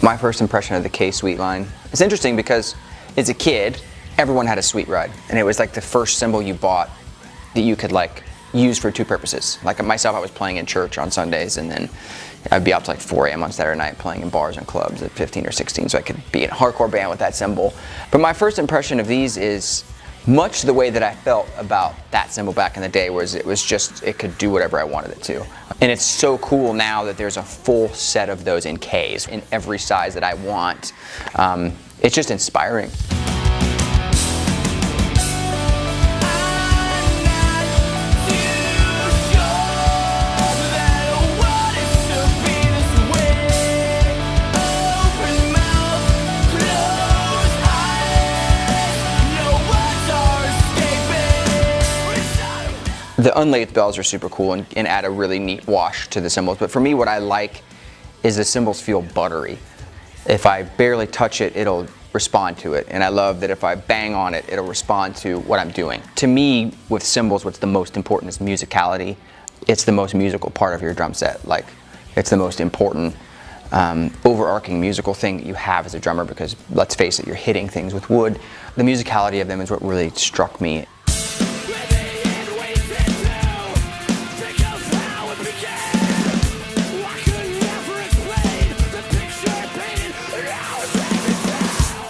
My first impression of the K-Sweet line. It's interesting because as a kid, everyone had a Sweet Ride, and it was like the first cymbal you bought that you could like use for two purposes. Like myself, I was playing in church on Sundays, and then I'd be up to like 4 a.m. on Saturday night playing in bars and clubs at 15 or 16, so I could be in a hardcore band with that cymbal. But my first impression of these is much the way that I felt about that cymbal back in the day, was it was just, it could do whatever I wanted it to. And it's so cool now that there's a full set of those in Ks in every size that I want. It's just inspiring. The unlathed bells are super cool and add a really neat wash to the cymbals, but for me what I like is the cymbals feel buttery. If I barely touch it, it'll respond to it, and I love that if I bang on it, it'll respond to what I'm doing. To me, with cymbals, what's the most important is musicality. It's the most musical part of your drum set. Like, it's the most important overarching musical thing that you have as a drummer, because let's face it, you're hitting things with wood. The musicality of them is what really struck me.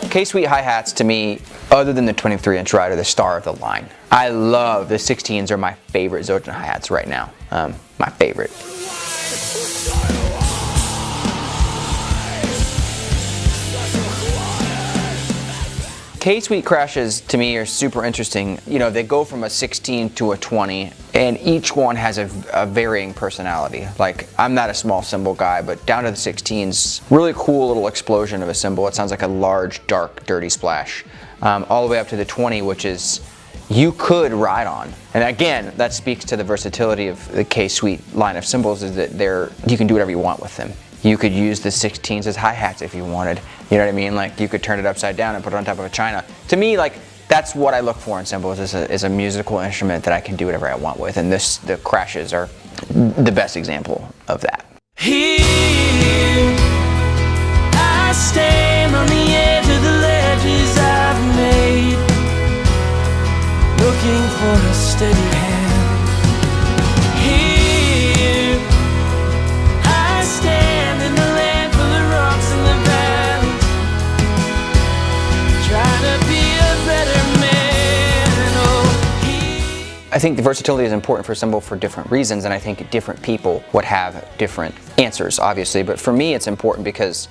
K-Sweet hi-hats, to me, other than the 23-inch ride, are the star of the line. I love the 16s, are my favorite Zildjian hi-hats right now. My favorite. K-Sweet crashes, to me, are super interesting. You know, they go from a 16 to a 20, and each one has a varying personality. Like, I'm not a small cymbal guy, but down to the 16s, really cool little explosion of a cymbal. It sounds like a large, dark, dirty splash. All the way up to the 20, which is, you could ride on. And again, that speaks to the versatility of the K-Sweet line of cymbals, is that you can do whatever you want with them. You could use the 16s as hi-hats if you wanted. You know what I mean? Like, you could turn it upside down and put it on top of a china. To me, like, that's what I look for in cymbals, is a musical instrument that I can do whatever I want with. And the crashes are the best example of that. Here I stand on the edge of the ledges I've made, looking for a steady hand. Here I stand in the land full of rocks in the valley, trying to be a better man. Oh, here. I think the versatility is important for cymbal for different reasons, and I think different people would have different answers, obviously. But for me, it's important because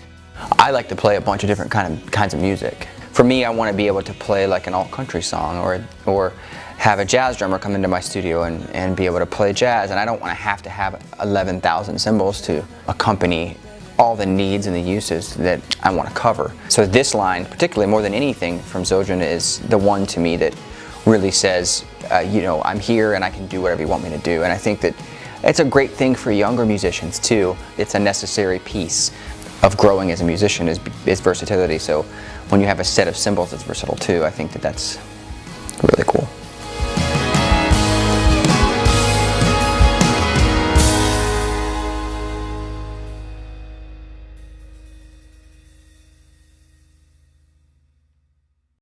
I like to play a bunch of different kinds of music. For me, I want to be able to play like an alt-country song, or have a jazz drummer come into my studio and be able to play jazz, and I don't want to have 11,000 cymbals to accompany all the needs and the uses that I want to cover. So this line, particularly more than anything from Zildjian, is the one to me that really says, you know, I'm here and I can do whatever you want me to do. And I think that it's a great thing for younger musicians too. It's a necessary piece of growing as a musician, is versatility. So when you have a set of cymbals that's versatile too, I think that that's really cool.